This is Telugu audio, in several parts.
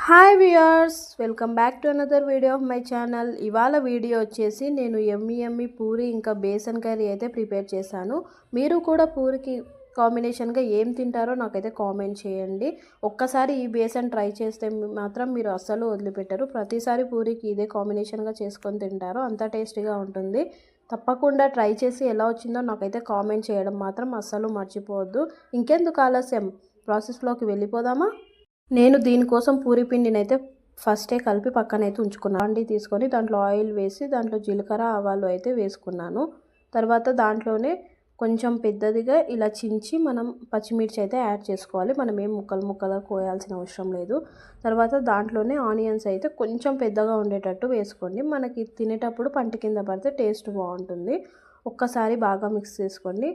Hi viewers, welcome back to another video of my channel. ఇవాళ వీడియో వచ్చేసి నేను యమ్మీ పూరి ఇంకా బేసన్ కర్రీ అయితే ప్రిపేర్ చేశాను. మీరు కూడా పూరికి కాంబినేషన్గా ఏం తింటారో నాకైతే కామెంట్ చేయండి. ఒక్కసారి ఈ బేసన్ ట్రై చేస్తే మాత్రం మీరు అస్సలు వదిలిపెట్టరు. ప్రతిసారి పూరికి ఇదే కాంబినేషన్గా చేసుకొని తింటారు, అంత టేస్టీగా ఉంటుంది. తప్పకుండా ట్రై చేసి ఎలా వచ్చిందో నాకైతే కామెంట్ చేయడం మాత్రం అస్సలు మర్చిపోవద్దు. ఇంకెందుకు ఆలస్యం, ప్రాసెస్లోకి వెళ్ళిపోదామా? నేను దీనికోసం పూరి పిండిని అయితే ఫస్టే కలిపి పక్కనైతే ఉంచుకున్నాను. అండి తీసుకొని దాంట్లో ఆయిల్ వేసి దాంట్లో జీలకర్ర ఆవాలు అయితే వేసుకున్నాను. తర్వాత దాంట్లోనే కొంచెం పెద్దదిగా ఇలా చించి మనం పచ్చిమిర్చి అయితే యాడ్ చేసుకోవాలి. మనం ఏం ముక్కలుగా కోయాల్సిన అవసరం లేదు. తర్వాత దాంట్లోనే ఆనియన్స్ అయితే కొంచెం పెద్దగా ఉండేటట్టు వేసుకోండి. మనకి తినేటప్పుడు పంట కింద పడితే టేస్ట్ బాగుంటుంది. ఒక్కసారి బాగా మిక్స్ చేసుకోండి.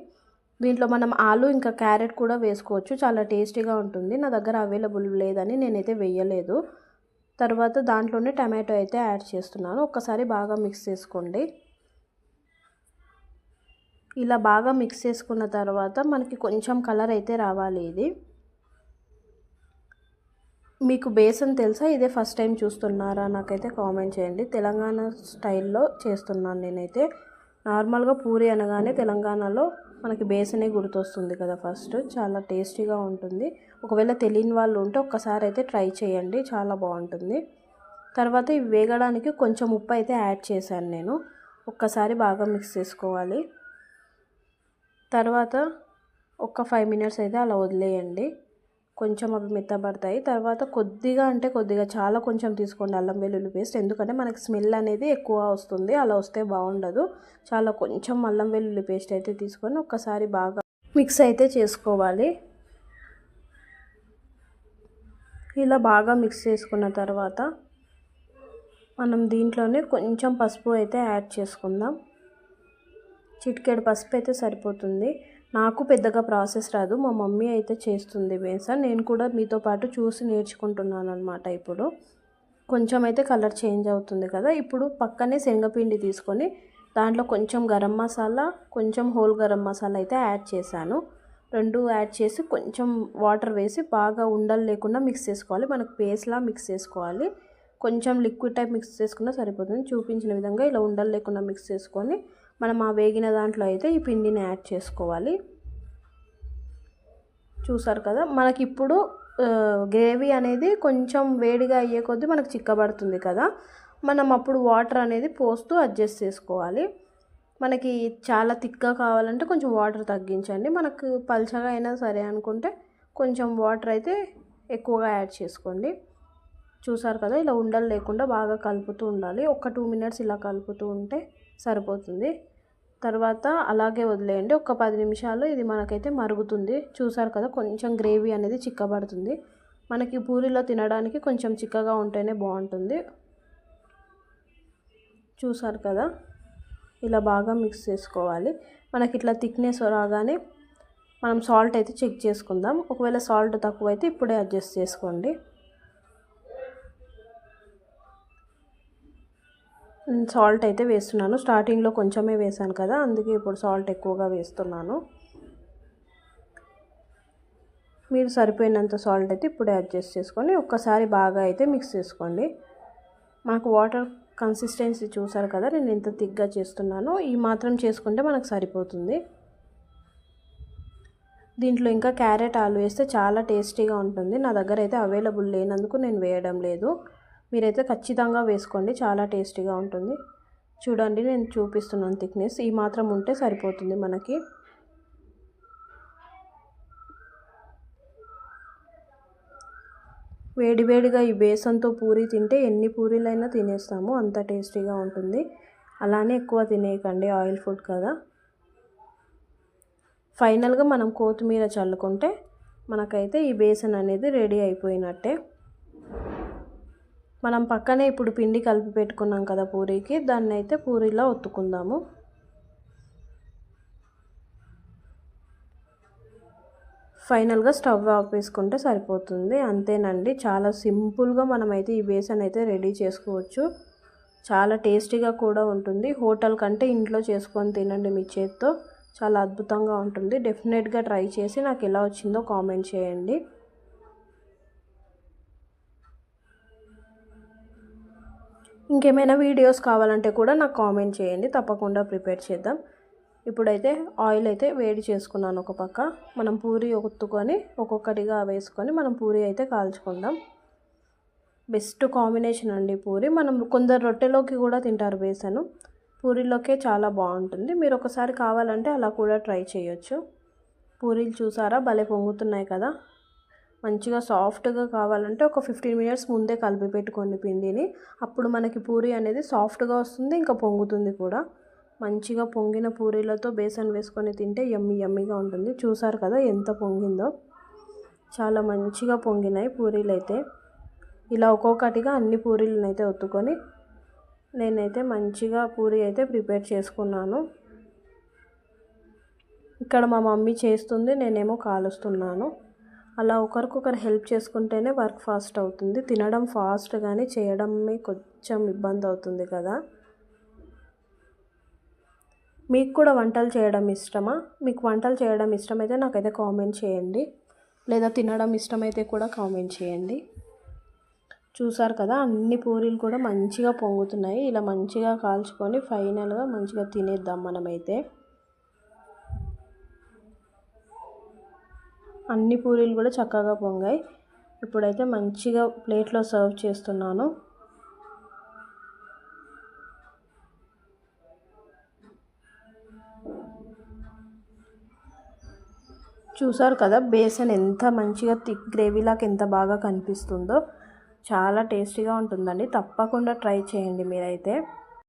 దీంట్లో మనం ఆలు ఇంకా క్యారెట్ కూడా వేసుకోవచ్చు, చాలా టేస్టీగా ఉంటుంది. నా దగ్గర అవైలబుల్ లేదని నేనైతే వేయలేదు. తర్వాత దాంట్లోనే టమాటో అయితే యాడ్ చేస్తున్నాను. ఒక్కసారి బాగా మిక్స్ చేసుకోండి. ఇలా బాగా మిక్స్ చేసుకున్న తర్వాత మనకి కొంచెం కలర్ అయితే రావాలి. ఇది మీకు బేసన్ తెలుసా? ఇదే ఫస్ట్ టైం చూస్తున్నారా? నాకైతే కామెంట్ చేయండి. తెలంగాణ స్టైల్లో చేస్తున్నాను నేనైతే. నార్మల్గా పూరి అనగానే తెలంగాణలో మనకి బేసనే గుర్తొస్తుంది కదా ఫస్ట్. చాలా టేస్టీగా ఉంటుంది. ఒకవేళ తెలియని వాళ్ళు ఉంటే ఒక్కసారి అయితే ట్రై చేయండి, చాలా బాగుంటుంది. తర్వాత ఇవి వేగడానికి కొంచెం ఉప్పు అయితే యాడ్ చేశాను నేను. ఒక్కసారి బాగా మిక్స్ చేసుకోవాలి. తర్వాత ఒక 5 మినిట్స్ అయితే అలా వదిలేయండి, కొంచెం అవి మెత్తబడతాయి. తర్వాత కొద్దిగా చాలా కొంచెం తీసుకోండి అల్లం వెల్లుల్లి పేస్ట్, ఎందుకంటే మనకి స్మెల్ అనేది ఎక్కువ వస్తుంది, అలా వస్తే బాగుండదు. చాలా కొంచెం అల్లం వెల్లుల్లి పేస్ట్ అయితే తీసుకొని ఒక్కసారి బాగా మిక్స్ అయితే చేసుకోవాలి. ఇలా బాగా మిక్స్ చేసుకున్న తర్వాత మనం దీంట్లోనే కొంచెం పసుపు అయితే యాడ్ చేసుకుందాం. చిటికెడు పసుపు అయితే సరిపోతుంది. నాకు పెద్దగా ప్రాసెస్ రాదు, మా మమ్మీ అయితే చేస్తుంది బేసన్. నేను కూడా మీతో పాటు చూసి నేర్చుకుంటున్నాను అనమాట. ఇప్పుడు కొంచెం అయితే కలర్ చేంజ్ అవుతుంది కదా. ఇప్పుడు పక్కనే శనగపిండి తీసుకొని దాంట్లో కొంచెం గరం మసాలా, కొంచెం హోల్ గరం మసాలా అయితే యాడ్ చేశాను. రెండు యాడ్ చేసి కొంచెం వాటర్ వేసి బాగా ఉండలు లేకుండా మిక్స్ చేసుకోవాలి. మనకు పేస్ట్లా మిక్స్ చేసుకోవాలి. కొంచెం లిక్విడ్ టైప్ మిక్స్ చేసుకున్నా సరిపోతుంది. చూపించిన విధంగా ఇలా ఉండలు లేకుండా మిక్స్ చేసుకొని మనం ఆ వేగిన దాంట్లో అయితే ఈ పిండిని యాడ్ చేసుకోవాలి. చూసారు కదా, మనకి ఇప్పుడు గ్రేవీ అనేది కొంచెం వేడిగా అయ్యే కొద్దీ మనకు చిక్కబడుతుంది కదా. మనం అప్పుడు వాటర్ అనేది పోస్తూ అడ్జస్ట్ చేసుకోవాలి. మనకి చాలా థిక్గా కావాలంటే కొంచెం వాటర్ తగ్గించండి. మనకు పల్చగా అయినా సరే అనుకుంటే కొంచెం వాటర్ అయితే ఎక్కువగా యాడ్ చేసుకోండి. చూసారు కదా, ఇలా ఉండలు లేకుండా బాగా కలుపుతూ ఉండాలి. ఒక 2 మినిట్స్ ఇలా కలుపుతూ ఉంటే సరిపోతుంది. తర్వాత అలాగే వదిలేయండి. ఒక 10 నిమిషాలు ఇది మనకైతే మరుగుతుంది. చూసారు కదా, కొంచెం గ్రేవీ అనేది చిక్కబడుతుంది. మనకి పూరిలో తినడానికి కొంచెం చిక్కగా ఉంటేనే బాగుంటుంది. చూసారు కదా, ఇలా బాగా మిక్స్ చేసుకోవాలి. మనకి ఇట్లా థిక్నెస్ రాగానే మనం సాల్ట్ అయితే చెక్ చేసుకుందాం. ఒకవేళ సాల్ట్ తక్కువైతే ఇప్పుడే అడ్జస్ట్ చేసుకోండి. సాల్ట్ అయితే వేస్తున్నాను. స్టార్టింగ్లో కొంచెమే వేసాను కదా, అందుకే ఇప్పుడు సాల్ట్ ఎక్కువగా వేస్తున్నాను. మీరు సరిపోయినంత సాల్ట్ అయితే ఇప్పుడే అడ్జస్ట్ చేసుకొని ఒక్కసారి బాగా అయితే మిక్స్ చేసుకోండి. మనకు వాటర్ కన్సిస్టెన్సీ చూసారు కదా, నేను ఎంత థిక్గా చేస్తున్నానో. ఈ మాత్రం చేసుకుంటే మనకు సరిపోతుంది. దీంట్లో ఇంకా క్యారెట్ ఆలు వేస్తే చాలా టేస్టీగా ఉంటుంది. నా దగ్గర అయితే అవైలబుల్ లేనందుకు నేను వేయడం లేదు. మీరైతే ఖచ్చితంగా వేసుకోండి, చాలా టేస్టీగా ఉంటుంది. చూడండి, నేను చూపిస్తున్నాను థిక్నెస్. ఈ మాత్రం ఉంటే సరిపోతుంది మనకి. వేడివేడిగా ఈ బేసన్తో పూరి తింటే ఎన్ని పూరీలైనా తినేస్తాము, అంత టేస్టీగా ఉంటుంది. అలానే ఎక్కువ తినేయకండి, ఆయిల్ ఫుడ్ కదా. ఫైనల్గా మనం కొత్తిమీర చల్లుకుంటే మనకైతే ఈ బేసన్ అనేది రెడీ అయిపోయినట్టే. మనం పక్కనే ఇప్పుడు పిండి కలిపి పెట్టుకున్నాం కదా పూరీకి, దాన్ని అయితే పూరీలా ఒత్తుకుందాము. ఫైనల్గా స్టవ్ ఆఫ్ వేసుకుంటే సరిపోతుంది. అంతేనండి, చాలా సింపుల్గా మనమైతే ఈ బేసన్ అయితే రెడీ చేసుకోవచ్చు. చాలా టేస్టీగా కూడా ఉంటుంది. హోటల్ కంటే ఇంట్లో చేసుకొని తినండి మీ చేత్తో, చాలా అద్భుతంగా ఉంటుంది. డెఫినెట్గా ట్రై చేసి నాకు ఎలా వచ్చిందో కామెంట్ చేయండి. ఇంకేమైనా వీడియోస్ కావాలంటే కూడా నాకు కామెంట్ చేయండి, తప్పకుండా ప్రిపేర్ చేద్దాం. ఇప్పుడైతే ఆయిల్ అయితే వేడి చేసుకున్నాను. ఒక పక్క మనం పూరి ఒత్తుకొని ఒక్కొక్కటిగా వేసుకొని మనం పూరి అయితే కాల్చుకుందాం. బెస్ట్ కాంబినేషన్ అండి పూరి. మనం కొందరు రొట్టెలోకి కూడా తింటారు బేసను, పూరీలోకే చాలా బాగుంటుంది. మీరు ఒకసారి కావాలంటే అలా కూడా ట్రై చేయొచ్చు. పూరీలు చూసారా భలే పొంగుతున్నాయి కదా. మంచిగా సాఫ్ట్గా కావాలంటే ఒక 15 మినిట్స్ ముందే కలిపి పెట్టుకోండి పిండిని. అప్పుడు మనకి పూరి అనేది సాఫ్ట్గా వస్తుంది, ఇంకా పొంగుతుంది కూడా. మంచిగా పొంగిన పూరీలతో బేసన్ వేసుకొని తింటే యమ్మీ యమ్మీగా ఉంటుంది. చూసారు కదా ఎంత పొంగిందో, చాలా మంచిగా పొంగినాయి పూరీలు అయితే. ఇలా ఒక్కొక్కటిగా అన్ని పూరీలను అయితే ఒత్తుకొని నేనైతే మంచిగా పూరి అయితే ప్రిపేర్ చేసుకున్నాను. ఇక్కడ మా మమ్మీ చేస్తుంది, నేనేమో కాలుస్తున్నాను. అలా ఒకరికొకరు హెల్ప్ చేసుకుంటేనే వర్క్ ఫాస్ట్ అవుతుంది. తినడం ఫాస్ట్ కానీ చేయడమే కొంచెం ఇబ్బంది అవుతుంది కదా. మీకు కూడా వంటలు చేయడం ఇష్టమా? మీకు వంటలు చేయడం ఇష్టమైతే నాకైతే కామెంట్ చేయండి, లేదా తినడం ఇష్టమైతే కూడా కామెంట్ చేయండి. చూసారు కదా అన్ని పూరీలు కూడా మంచిగా పొంగుతున్నాయి. ఇలా మంచిగా కాల్చుకొని ఫైనల్గా మంచిగా తినేద్దాం మనమైతే. అన్ని పూరీలు కూడా చక్కగా పొంగాయి. ఇప్పుడైతే మంచిగా ప్లేట్లో సర్వ్ చేస్తున్నాను. చూసారు కదా బేసన్ ఎంత మంచిగా థిక్ గ్రేవీలాగా ఎంత బాగా కనిపిస్తుందో. చాలా టేస్టీగా ఉంటుందండి, తప్పకుండా ట్రై చేయండి మీరైతే.